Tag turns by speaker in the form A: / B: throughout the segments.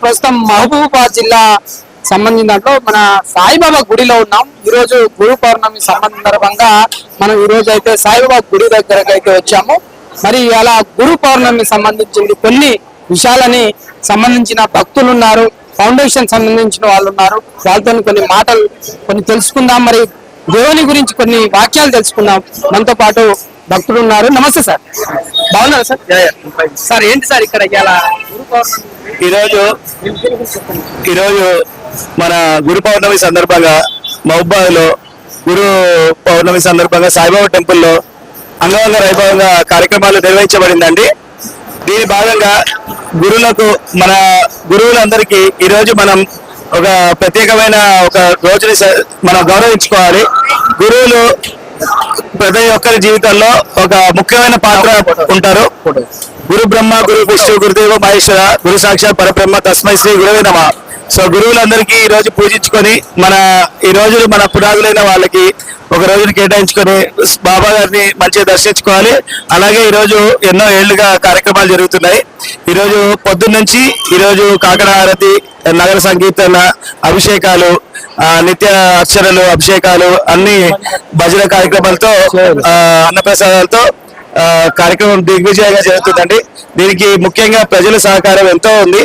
A: ప్రస్తుతం మహబూబాబాద్ జిల్లా సంబంధించిన దాంట్లో మన సాయిబాబా గుడిలో ఉన్నాం. ఈ రోజు గురు పౌర్ణమి సందర్భంగా మనం ఈ రోజు అయితే సాయిబాబా గుడి దగ్గరకు అయితే వచ్చాము. మరి అలా గురు పౌర్ణమి సంబంధించింది కొన్ని విషయాలని సంబంధించిన భక్తులు ఉన్నారు, ఫౌండేషన్ సంబంధించిన వాళ్ళు ఉన్నారు. వాళ్ళతో కొన్ని మాటలు కొన్ని తెలుసుకుందాం. మరి దేవుని గురించి కొన్ని వాక్యాలు తెలుసుకుందాం. మనతో పాటు భక్తులు ఉన్నారు. నమస్తే సార్, బాగున్నారు సార్? సార్ ఏంటి సార్ ఇక్కడ ఇలా గురు పౌర్ణమి
B: ఈరోజు మన గురు పౌర్ణమి సందర్భంగా మహబూబాబాద్ లో గురు పౌర్ణమి సందర్భంగా సాయిబాబా టెంపుల్లో అంగరంగ వైభవంగా కార్యక్రమాలు నిర్వహించబడిందండి. దీని భాగంగా మన గురువులందరికీ ఈరోజు మనం ఒక ప్రత్యేకమైన ఒక రోజుని మనం గౌరవించుకోవాలి. గురువులు ప్రతి ఒక్కరి జీవితంలో ఒక ముఖ్యమైన పాత్ర ఉంటారు. గురు బ్రహ్మ, గురు విష్ణు, గురుదేవ మహేశ్వర, గురు సాక్షాత్ పరబ్రహ్మ, తస్మై శ్రీ గురువే నమః. సో గురువులందరికీ ఈ రోజు పూజించుకొని ఈ రోజు మన పునాదులైన వాళ్ళకి ఒక రోజుని కేటాయించుకొని బాబా గారిని మంచిగా దర్శించుకోవాలి. అలాగే ఈ రోజు ఎన్నో ఏళ్లుగా కార్యక్రమాలు జరుగుతున్నాయి. ఈ రోజు పొద్దున్న నుంచి ఈ రోజు కాకర హారతి, నగర సంకీర్తన, అభిషేకాలు, నిత్య అక్షరలు, అభిషేకాలు, అన్ని భజన కార్యక్రమాలతో అన్నప్రసాదాలతో కార్యక్రమం దిగ్విజయంగా జరుగుతుందండి. దీనికి ముఖ్యంగా ప్రజల సహకారం ఎంతో ఉంది.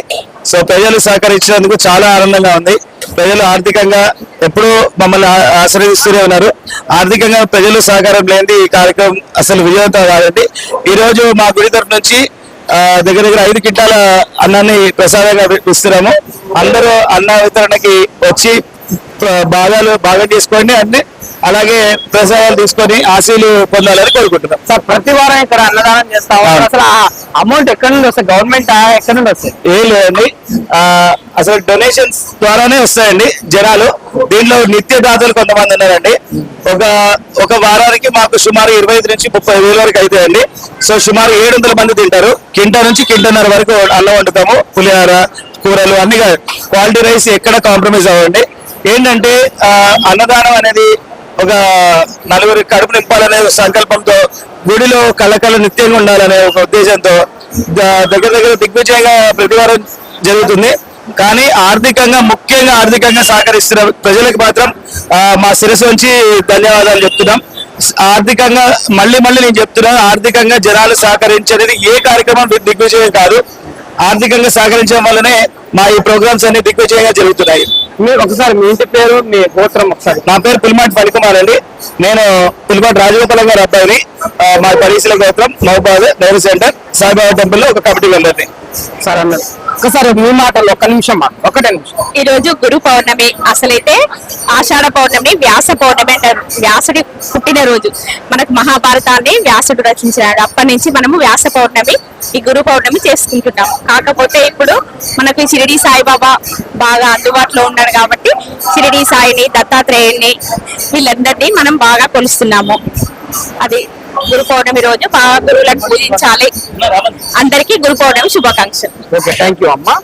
B: సో ప్రజలు సహకరించినందుకు చాలా ఆనందంగా ఉంది. ప్రజలు ఆర్థికంగా ఎప్పుడూ మమ్మల్ని ఆశ్రయిస్తూనే ఉన్నారు. ఆర్థికంగా ప్రజలు సహకారం లేనిది ఈ కార్యక్రమం అసలు విజయవంతం కాదండి. ఈ రోజు మా గుడి తరఫు నుంచి దగ్గర 5 క్వింటాల అన్నాన్ని ప్రసాదంగా ఇస్తున్నాము. అందరూ అన్న వితరణకి వచ్చి బాగా తీసుకోండి అన్ని, అలాగే ప్రసాదాలు తీసుకొని ఆశీలు పొందాలని కోరుకుంటున్నాం.
A: సార్ ప్రతి వారం ఇక్కడ అన్నదానం చేస్తాం. అసలు అమౌంట్ ఎక్కడి నుండి వస్తాయి? గవర్నమెంట్ ఎక్కడి నుండి వస్తాయి?
B: ఏం లేదండి, అసలు డొనేషన్స్ ద్వారానే వస్తాయండి జనాలు. దీనిలో నిత్య దాతలు కొంతమంది ఉన్నారండి. ఒక వారానికి మాకు సుమారు 25 నుంచి 30 వేల వరకు అవుతాయండి. సో సుమారు 700 మంది తింటారు. కింటా నుంచి కింటన్నర వరకు అన్నం వండుతాము. పులిహార, కూరలు అన్ని క్వాలిటీ రైస్ ఎక్కడ కాంప్రమైజ్ అవ్వండి. ఏంటంటే అన్నదానం అనేది ఒక 4 కడుపు నింపాలనే సంకల్పంతో, గుడిలో కళకళ నిత్యంగా ఉండాలనే ఒక ఉద్దేశంతో దగ్గర దిగ్విజయంగా ప్రతివారం జరుగుతుంది. కానీ ముఖ్యంగా ఆర్థికంగా సహకరిస్తున్న ప్రజలకు మాత్రం మా శిరస్సు నుంచి ధన్యవాదాలు చెప్తున్నాం. ఆర్థికంగా మళ్ళీ నేను చెప్తున్నాను, ఆర్థికంగా జనాలు సహకరించేది ఏ కార్యక్రమం దిగ్విజయం కాదు. ఆర్థికంగా సహకరించడం వల్లనే మా ఈ ప్రోగ్రామ్స్ అన్ని దిగ్విజయంగా జరుగుతున్నాయి.
A: మీరు ఒకసారి మీ ఇంటి పేరు, మీ గోత్రం ఒకసారి?
B: నా పేరు పులిమాటి ఫణికుమార్ అండి. నేను పులిమాటి రాజగోపాలం గారి అబ్బాయిని. మా పరిశీలన గోత్రం మహబూబాబాద్ నెహ్రూ సెంటర్ సాయిబాబా టెంపుల్ లో ఒక కమిటీ మెంబర్ని.
A: సార్ అన్నది ఒకసారి మీ మాటలు ఒక్క నిమిషం, ఒకటే నిమిషం.
C: ఈ రోజు గురు పౌర్ణమి, అసలైతే ఆషాఢ పౌర్ణమి, వ్యాస పౌర్ణమి అంటారు. వ్యాసుడి పుట్టినరోజు. మనకు మహాభారతాన్ని వ్యాసుడు రచించాడు. అప్పటి నుంచి మనము వ్యాస పౌర్ణమి, ఈ గురు పౌర్ణమి చేసుకుంటున్నాం. కాకపోతే ఇప్పుడు మనకు షిరిడి సాయిబాబా బాగా అందుబాటులో ఉన్నాడు కాబట్టి షిరిడి సాయిని, దత్తాత్రేయుని, వీళ్ళందరినీ మనం బాగా కొలుస్తున్నాము. అది గురు పౌర్ణమి రోజు బాగా గురువులను పూజించాలి. అందరికీ గురు పౌర్ణమి శుభాకాంక్షలు.
A: థ్యాంక్ యూ అమ్మా.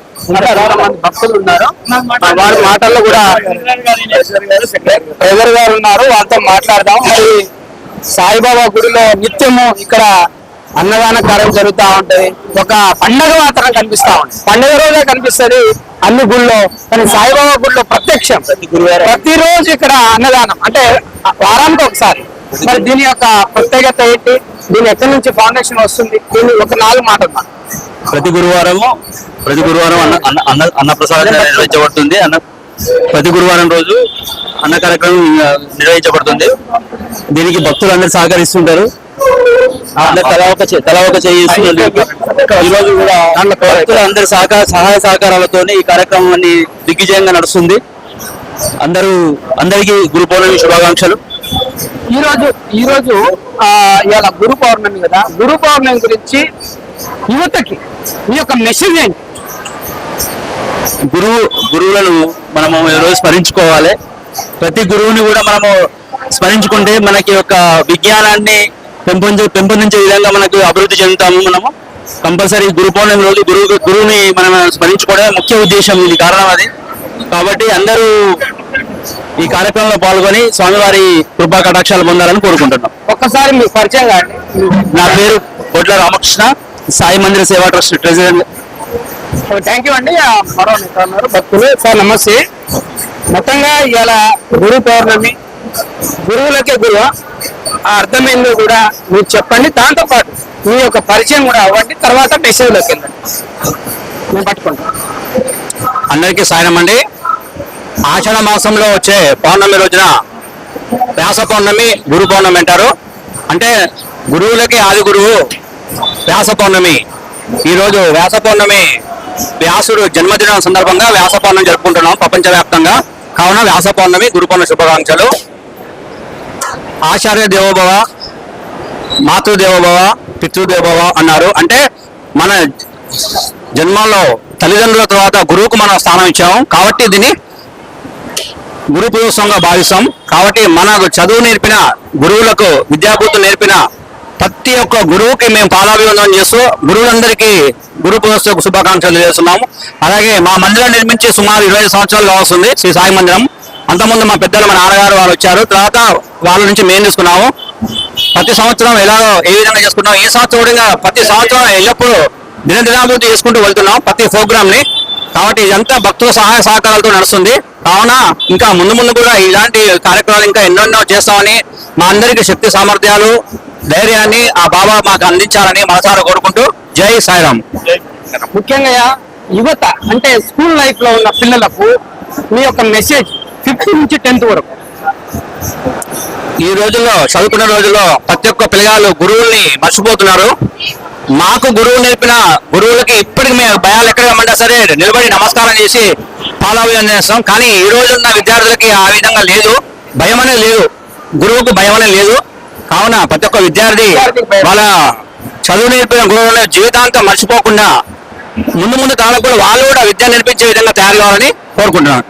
A: భక్తులు ఉన్నారు, వారి మాటల్లో కూడా ఎదురు గారు ఉన్నారు, వాళ్ళతో మాట్లాడదాం. మరి సాయిబాబా గుడిలో నిత్యము ఇక్కడ అన్నదాన కార్యం జరుగుతూ ఉంటది. ఒక పండగ మాత్రం కనిపిస్తా ఉంటుంది. పండగ రోజే కనిపిస్తుంది అన్ని గుళ్ళో, కానీ సాయిబాబా గుడిలో ప్రత్యక్షం ప్రతిరోజు ఇక్కడ అన్నదానం, అంటే వారానికి ఒకసారి. మరి దీని యొక్క ప్రత్యేకత ఏంటి? దీని ఎక్కడి నుంచి ఫౌండేషన్ వస్తుంది? దీన్ని ఒక 4 మాటలు.
D: ప్రతి గురువారం అన్న ప్రసాదం నిర్వహించబడుతుంది. ప్రతి గురువారం రోజు అన్న కార్యక్రమం నిర్వహించబడుతుంది. దీనికి భక్తులు అందరూ సహకరిస్తుంటారు. తల ఒక చేయిస్తున్నారు. ఈ రోజు కూడా భక్తుల అందరి సహాయ సహకారాలతో ఈ కార్యక్రమాన్ని దిగ్విజయంగా నడుస్తుంది. అందరికీ గురు పౌర్ణమి శుభాకాంక్షలు.
A: ఈ రోజు ఇవాళ గురు పౌర్ణమి కదా, గురు పౌర్ణమి గురించి యువతకి మీ యొక్క మెసేజ్ ఏంటి?
D: గురువులను మనము ఈరోజు స్మరించుకోవాలి. ప్రతి గురువుని కూడా మనము స్మరించుకుంటే మనకి యొక్క విజ్ఞానాన్ని పెంపొందించే విధంగా మనకు అభివృద్ధి చెందుతాము. మనము కంపల్సరీ గురు పౌర్ణమి రోజు గురువుని మనం స్మరించుకోవడమే ముఖ్య ఉద్దేశం. ఇది కారణం అది. కాబట్టి అందరూ ఈ కార్యక్రమంలో పాల్గొని స్వామివారి కృపా కటాక్షాలు పొందాలని కోరుకుంటున్నాం.
A: ఒక్కసారి మీ పరిచయం కాండి.
D: నా పేరు బొడ్ల రామకృష్ణ, సాయి మందిర సేవా ట్రస్ట్ ప్రెసిడెంట్.
A: థ్యాంక్ యూ అండి. మరో మిత్రులు ఉన్నారు భక్తులు. సార్ నమస్తే. మొత్తంగా ఇవాళ గురు పౌర్ణమి, గురువులకే గురువు ఆ అర్థమైందో కూడా మీరు చెప్పండి. దాంతో పాటు మీ యొక్క పరిచయం కూడా అవ్వండి, తర్వాత మెసేజ్లోకి వెళ్ళండి. నేను పట్టుకుంటాను.
D: అందరికీ సాయం అండి. ఆషాఢ మాసంలో వచ్చే పౌర్ణమి రోజున వ్యాస పౌర్ణమి, గురు పౌర్ణమి అంటారు. అంటే గురువులకి ఆది గురువు వ్యాస పౌర్ణమి. ఈరోజు వ్యాస పౌర్ణమి, వ్యాసుడు జన్మదినం సందర్భంగా వ్యాస పౌర్ణమి జరుపుకుంటున్నాం ప్రపంచవ్యాప్తంగా. కావున వ్యాస పౌర్ణమి, గురు పౌర్ణమి శుభాకాంక్షలు. ఆచార్య దేవోభవ, మాతృదేవోభవ, పితృదేవోభవ అన్నారు. అంటే మన జన్మలో తల్లిదండ్రుల తర్వాత గురువుకు మనం స్థానం ఇచ్చాము కాబట్టి దీన్ని గురు పూజోత్సవంగా భావిస్తాం. కాబట్టి మనకు చదువు నేర్పిన గురువులకు, విద్యాబుద్ధులు నేర్పిన ప్రతి ఒక్క గురువుకి మేము పాదాభివందనం చేస్తూ గురువులందరికీ గురు పూజోత్సవ శుభాకాంక్షలు చేస్తున్నాము. అలాగే మా మందిరం నిర్మించి సుమారు 20 సంవత్సరాలు వస్తుంది, శ్రీ సాయి మందిరం. అంతకుముందు మా పెద్దలు, మా నాన్నగారు వాళ్ళు వచ్చారు, తర్వాత వాళ్ళ నుంచి మేము తీసుకున్నాము. ప్రతి సంవత్సరం ఎలాగో ఏ విధంగా చేసుకుంటాం, ఈ సంవత్సరం కూడా ప్రతి సంవత్సరం ఎల్లప్పుడూ దినదినాభివృద్ధి చేసుకుంటూ వెళ్తున్నాం ప్రతి ప్రోగ్రామ్ ని. కాబట్టి ఇదంతా భక్తుల సహాయ సహకారాలతో నడుస్తుంది. కావున ఇంకా ముందు ముందు కూడా ఇలాంటి కార్యక్రమాలు ఇంకా ఎన్నెన్నో చేస్తామని, మా అందరికీ శక్తి సామర్థ్యాలు, ధైర్యాన్ని ఆ బాబా మాకు అందించాలని మనసారా కోరుకుంటూ జై సాయిరామ్.
A: ముఖ్యంగా యువత అంటే స్కూల్ లైఫ్ లో ఉన్న పిల్లలకు మీ యొక్క మెసేజ్ 5th నుంచి 10th వరకు.
D: ఈ రోజుల్లో, చదువుకున్న రోజుల్లో ప్రతి ఒక్క పిల్లగాళ్ళు గురువుల్ని మర్చిపోతున్నారు. మాకు గురువు నేర్పిన గురువులకి ఇప్పటికి మేము భయాలు ఎక్కడ రమ్మంటే సరే నిలబడి నమస్కారం చేసి పాదాభివందనం చేస్తాం. కానీ ఈ రోజు ఉన్న విద్యార్థులకి ఆ విధంగా లేదు, భయం అనేది లేదు, గురువుకు భయం అనేది లేదు. కావున ప్రతి ఒక్క విద్యార్థి వాళ్ళ చదువు నేర్పిన గురువులను జీవితాంతం మర్చిపోకుండా ముందు ముందు కాలంలో కూడా వాళ్ళు కూడా విద్య నేర్పించే విధంగా తయారు కావాలని కోరుకుంటున్నాను.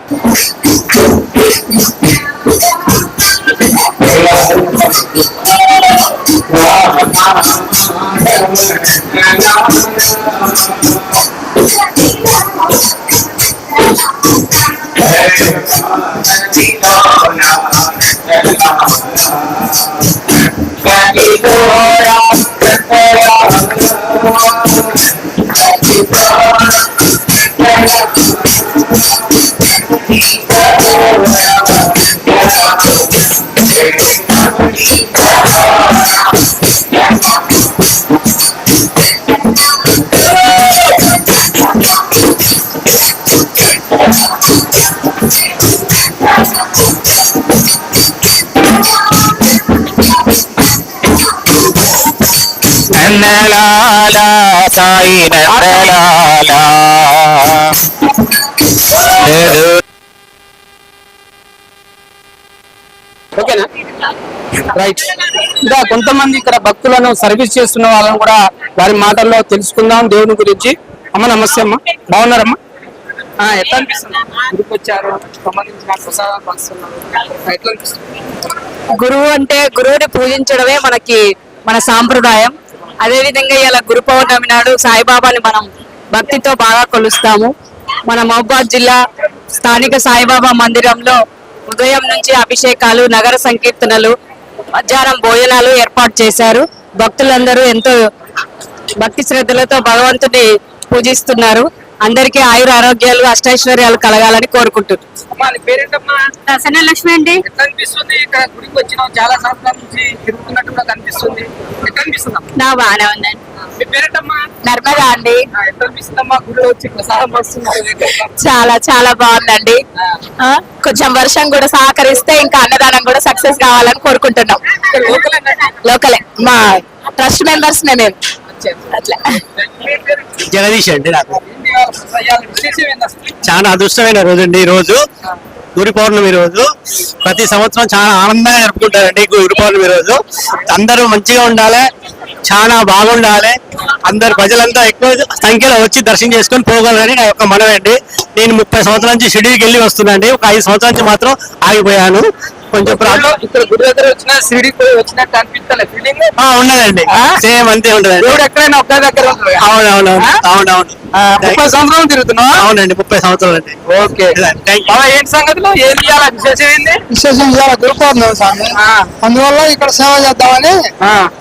D: నందలాలా సాయి నందలాలా.
A: ఓకేనా? రైట్. ఇంకా కొంతమంది ఇక్కడ భక్తులను సర్వీస్ చేస్తున్న వాళ్ళని కూడా వారి మాటల్లో తెలుసుకుందాం దేవుని గురించి. అమ్మ నమస్తే అమ్మ, బాగున్నారమ్మా? ఎట్లా అనిపిస్తుంది గుడికి వచ్చారు, సంబంధించిన ప్రసాదాలు పంచుతున్నారు, ఎట్లా అనిపిస్తుంది?
C: గురువు అంటే గురువుని పూజించడమే మన సాంప్రదాయం. అదే విధంగా ఇలా గురు పౌర్ణమి నాడు సాయిబాబాని మనం భక్తితో బాగా కొలుస్తాము. మన మహబూబాద్ జిల్లా స్థానిక సాయిబాబా మందిరంలో ఉదయం నుంచి అభిషేకాలు, నగర సంకీర్తనలు, మధ్యాహ్నం భోజనాలు ఏర్పాటు చేశారు. భక్తులందరూ ఎంతో భక్తి శ్రద్ధలతో భగవంతుని పూజిస్తున్నారు. అందరికీ ఆయుర ఆరోగ్యాలు, అష్టైశ్వర్యాలు కలగాలని కోరుకుంటున్నారు. లక్ష్మి అండి.
A: ఎట్లా అనిపిస్తుంది ఇక్కడ గుడికి వచ్చిన చాలా సంవత్సరాల నుంచి తిరుగుతున్నట్టు కూడా కనిపిస్తుంది, ఎట్లా అనిపిస్తుంది?
C: నా బాగానే ఉందండి.
A: మీ పేరేంటమ్మా?
C: నర్మదా అండి.
A: ఎట్లా అనిపిస్తుందమ్మా గుడిలో వచ్చి ప్రసాదం వస్తుంది?
C: చాలా చాలా బాగుందండి. కొంచెం వర్షం కూడా సహకరిస్తే ఇంకా అన్నదానం కూడా సక్సెస్ కావాలని కోరుకుంటున్నాం. లోకలే, మా ట్రస్ట్ మెంబర్స్ మేము అట్లా.
D: జగదీష్ అండి. నాకు చాలా అదృష్టమైన రోజు అండి. ఈ రోజు గురు పౌర్ణమి రోజు. ప్రతి సంవత్సరం చాలా ఆనందంగా జరుపుకుంటారండి గురు పౌర్ణమి రోజు. అందరూ మంచిగా ఉండాలి, చాలా బాగుండాలి. అందరు ప్రజలంతా ఎక్కువ సంఖ్యలో వచ్చి దర్శనం చేసుకొని పోగలరని నా యొక్క మనవి అండి. నేను 30 సంవత్సరాల నుంచి షిరిడీకి వెళ్ళి వస్తున్నాండి. ఒక 5 సంవత్సరాల నుంచి మాత్రం ఆగిపోయాను. కొంచెం
A: ఇక్కడ గుడి దగ్గర వచ్చిన షిరిడి వచ్చినట్టు అనిపిస్తలే ఫీలింగ్?
D: ఉన్నదండి, సేమ్ అంతే ఉంటదండి.
A: దేవుడు ఎక్కడైనా ఒక్క దగ్గర ఉంటుంది.
D: అవునవును.
A: 30 సంవత్సరాలు తిరుగుతున్నావా?
D: అవునండి, 30 సంవత్సరాలు అండి.
A: ఓకే. ఏంటి సంగతిలో ఏం చేయాలి? విశేషం ఏంది?
E: విశేషం ఇవాళ గురు పౌర్ణమి స్వామి, అందువల్ల ఇక్కడ సేవ చేద్దామని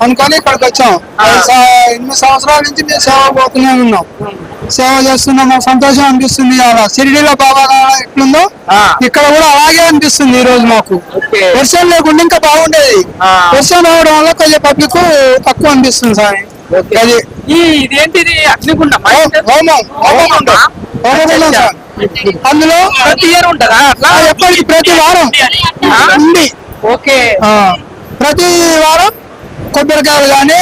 E: అనుకొని ఇక్కడికి వచ్చాం. 8 సంవత్సరాల నుంచి మేము సేవ పోతూనే ఉన్నాం. సేవ చేస్తున్నాము, సంతోషం అనిపిస్తుంది. అలా షిరిడీలో బాబా ఎట్లుందో ఇక్కడ కూడా అలాగే అనిపిస్తుంది ఈ రోజు మాకు. వర్షం లేకుండా ఇంకా బాగుండేది, వర్షం రావడం వల్ల కొంచెం పబ్లిక్ తక్కువ అనిపిస్తుంది సార్. అది
A: ఇదేంటిది అగ్నిగుండం
E: హోమం హోమగుండం సార్. అందులో
A: ప్రతి ఇయర్ ఉంటుందా అట్లా?
E: ఎప్పటికి ప్రతి వారం ఉంది.
A: ఓకే,
E: ప్రతి వారం కొబ్బరికాయలు కానీ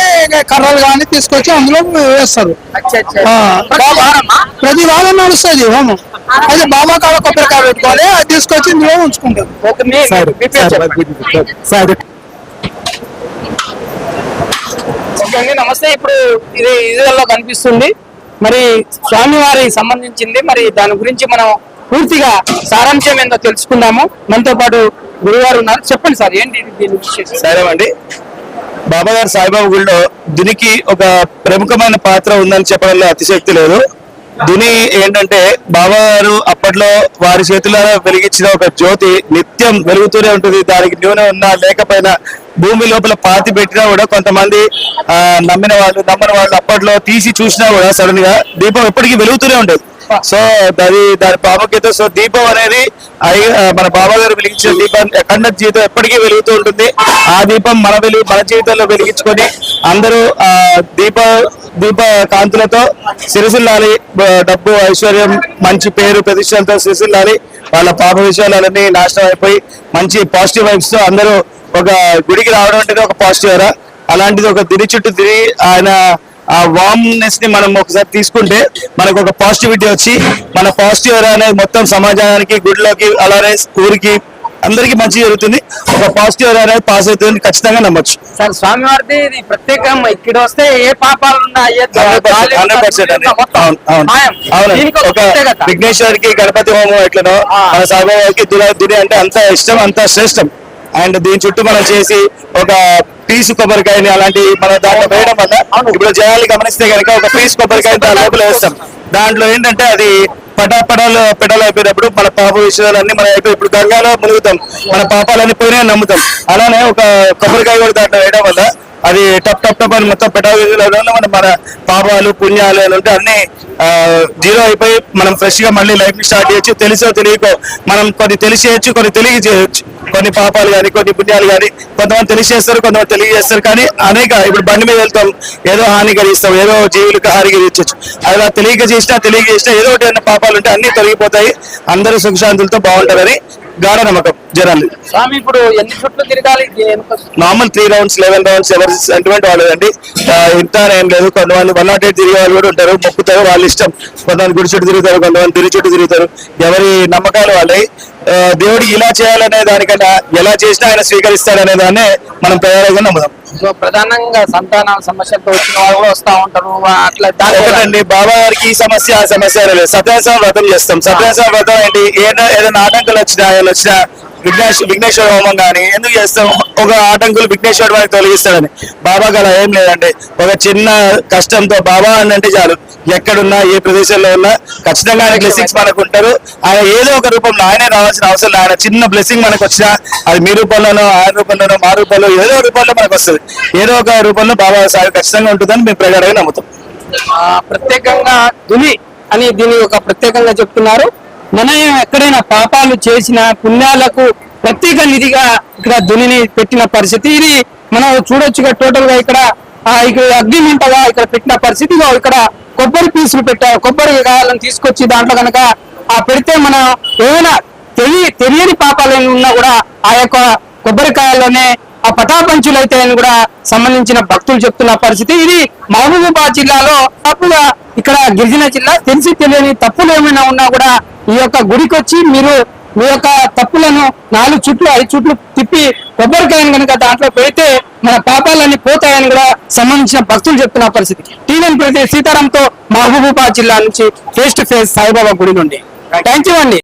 E: కర్రలు కానీ తీసుకొచ్చి అందులో వేస్తారు. ప్రతి వారం నడుస్తుంది హోమం. అయితే బాబా కాడ కొబ్బరికాయ పెట్టుకోవాలి, అది తీసుకొచ్చి ఇందులో ఉంచుకుంటారు.
A: ఓకే అండి, నమస్తే. ఇప్పుడు ఇది ఇదిలో కనిపిస్తుంది మరి స్వామివారి సంబంధించింది. మరి దాని గురించి మనం పూర్తిగా సారాంశం ఏందో తెలుసుకుందాము. మనతో పాటు గురువారు ఉన్నారు. చెప్పండి సార్, ఏంటి దీని విశేషం?
B: సరే అండి, బాబా గారు సాయిబాబా గుడిలో దునికి ఒక ప్రముఖమైన పాత్ర ఉందని చెప్పడంలో అతిశక్తి లేదు. దుని ఏంటంటే బాబా గారు అప్పట్లో వారి చేతుల్లో వెలిగించిన ఒక జ్యోతి నిత్యం వెలుగుతూనే ఉంటుంది. దానికి న్యూన ఉన్నా లేకపోయినా భూమి లోపల పాతి పెట్టినా కూడా కొంతమంది నమ్మని వాళ్ళు అప్పట్లో తీసి చూసినా కూడా సడన్ గా దీపం ఎప్పటికీ వెలుగుతూనే ఉండేది. సో దాని ప్రాముఖ్యత. సో దీపం అనేది మన బాబా గారు వెలిగించిన దీపం అఖండ జీవితం ఎప్పటికీ వెలుగుతూ ఉంటుంది. ఆ దీపం మన జీవితంలో వెలిగించుకొని అందరూ దీప కాంతులతో సిరిసిల్లాలి, డబ్బు ఐశ్వర్యం మంచి పేరు ప్రతిష్టలతో సిరిసిల్లాలి, వాళ్ళ పాప విషయాలన్నీ నాశనం అయిపోయి మంచి పాజిటివ్ వైబ్స్ తో అందరూ ఒక గుడికి రావడం అంటే ఒక పాజిటివ్ ఎరా. అలాంటిది ఒక దిరి చుట్టూ తిరిగి ఆయన ఆ వామ్నెస్ ని మనం ఒకసారి తీసుకుంటే మనకు ఒక పాజిటివిటీ వచ్చి మన పాజిటివ్ అనేది మొత్తం సమాజానికి, గుడిలోకి, అలానే ఊరికి అందరికి మంచి జరుగుతుంది. ఒక పాజిటివ్ అనేది పాస్ అవుతుంది, ఖచ్చితంగా నమ్మొచ్చు.
A: సార్ స్వామివారిది ఇది ప్రత్యేకం. ఇక్కడ వస్తే ఏ పాపాలు ఉన్నా
B: 100% అవును. ఒక విఘ్నేశ్వరికి గణపతి హోమం ఎట్లనో మన సాయిబాబాకి దుని అంటే అంత ఇష్టం, అంత శ్రేష్టం. అండ్ దీని చుట్టూ మనం చేసి ఒక పీసు కొబ్బరికాయని అలాంటి మన దాంట్లో వేయడం వల్ల ఇప్పుడు జనాలు గమనిస్తే కనుక ఒక పీసు కొబ్బరికాయ లోపల వేస్తాం. దాంట్లో ఏంటంటే అది పెడలు అయిపోయినప్పుడు మన పాప విషయాలన్నీ మనం అయిపోయి ఇప్పుడు గంగాలో మునుగుతాం, మన పాపాలన్నీ పోయినా నమ్ముతాం. అలానే ఒక కొబ్బరికాయ కూడా దాంట్లో వేయడం వల్ల అది టప్ అని మొత్తం మన పాపాలు పుణ్యాలు అని ఉంటే అన్ని జీరో అయిపోయి మనం ఫ్రెష్ గా మళ్ళీ లైఫ్ ని స్టార్ట్ చేయొచ్చు. తెలిసో తెలియకో మనం కొన్ని తెలియచేయచ్చు, కొన్ని తెలియజేయచ్చు. కొన్ని పాపాలు కానీ కొన్ని పుణ్యాలు కానీ కొంతమంది తెలియజేస్తారు, కొంతమంది తెలియజేస్తారు. కానీ అనేక ఇప్పుడు బండి మీద వెళ్తాం, ఏదో హాని కలిగిస్తాం, ఏదో జీవులకు హాని కలిగించచ్చు. అలా తెలియజేసినా ఏదో ఒకటి పాపాలు ఉంటే అన్ని తొలగిపోతాయి, అందరూ సుఖశాంతులతో బాగుంటారని గాఢ నమ్మకం జనాలు.
A: స్వామి ఇప్పుడు ఎన్ని చుట్లు తిరగాలి?
B: నార్మల్ 3 rounds 11 rounds ఎవరి సెంటిమెంట్ వాళ్ళదండి. ఇంత ఏం లేదు. కొంతమంది 108 తిరిగే వాళ్ళు కూడా ఉంటారు, మొక్కుతారు, వాళ్ళ ఇష్టం. కొంతమంది గుడి చుట్టూ తిరుగుతారు, కొంతమంది తిరిగి చుట్టూ తిరుగుతారు. ఎవరి నమ్మకాలు వాళ్ళే. దేవుడికి ఇలా చేయాలనే దానికన్నా ఎలా చేసినా ఆయన స్వీకరిస్తాడనే దాన్నే మనం ప్రయాణంగా నమ్ముదాం.
A: సో ప్రధానంగా సంతాన సమస్యలతో వచ్చిన వాళ్ళు కూడా వస్తా ఉంటారు. అట్లా
B: ఒకటండి, బాబా గారికి ఈ సమస్య ఆ సమస్య లేదు. సత్యనారాయణ వ్రతం చేస్తాం. సత్యనారాయణ వ్రతం ఏంటి, ఏదైనా ఆటంకాలు వచ్చినా విఘ్నేశ్వర హోమం కానీ ఎందుకు చేస్తాం? ఒక ఆటంకులు విఘ్నేశ్వరుడు వారికి తొలగిస్తాడని. బాబాకి అలా ఏం లేదండి. ఒక చిన్న కష్టంతో బాబా అని అంటే చాలు, ఎక్కడున్నా ఏ ప్రదేశంలో ఉన్నా ఖచ్చితంగా ఆయన బ్లెస్సింగ్స్ మనకు ఉంటారు. ఆయన ఏదో ఒక రూపంలో ఆయనే రావాల్సిన అవసరం లేదు. ఆయన చిన్న బ్లెస్సింగ్ మనకు వచ్చినా అది మీ రూపంలోనో, ఆయన రూపంలోనో, మా రూపంలో ఏదో రూపంలో మనకు వస్తుంది. ఏదో ఒక రూపంలో బాబా సాయి ఖచ్చితంగా ఉంటుందని మేము ప్రగాఢంగా నమ్ముతాం.
A: ప్రత్యేకంగా దుని అని దీన్ని ఒక ప్రత్యేకంగా చెప్తున్నారు. మనం ఎక్కడైనా పాపాలు చేసిన పుణ్యాలకు ప్రత్యేక నిధిగా ఇక్కడ దునిని పెట్టిన పరిస్థితి ఇది మనం చూడొచ్చుగా. టోటల్ గా ఇక్కడ అగ్ని మంటగా ఇక్కడ పెట్టిన పరిస్థితి. ఇక్కడ కొబ్బరి పీసులు పెట్టారు, కొబ్బరి కాయలను తీసుకొచ్చి దాంట్లో కనుక పెడితే మనం ఏమైనా తెలియని పాపాలు ఉన్నా కూడా ఆ యొక్క కొబ్బరికాయల్లోనే ఆ పటాపంచులు అయితే అని కూడా సంబంధించిన భక్తులు చెప్తున్న పరిస్థితి ఇది. మహబూబాబాద్ జిల్లాలో తప్పుగా ఇక్కడ గిరిజన జిల్లా తెలిసి తెలియని తప్పులు ఏమైనా ఉన్నా కూడా ఈ యొక్క గుడికి వచ్చి మీరు మీ యొక్క తప్పులను 4 చుట్లు 5 చుట్లు తిప్పి కొబ్బరికాయను కనుక దాంట్లో పెడితే మన పాపాలన్నీ పోతాయని కూడా సంబంధించిన భక్తులు చెప్తున్న పరిస్థితి. టీవీ ప్రతి సీతారాంతో మహబూబాబాద్ జిల్లా నుంచి ఫేస్ టు ఫేస్ సాయిబాబా గుడి నుండి. థ్యాంక్ యూ అండి.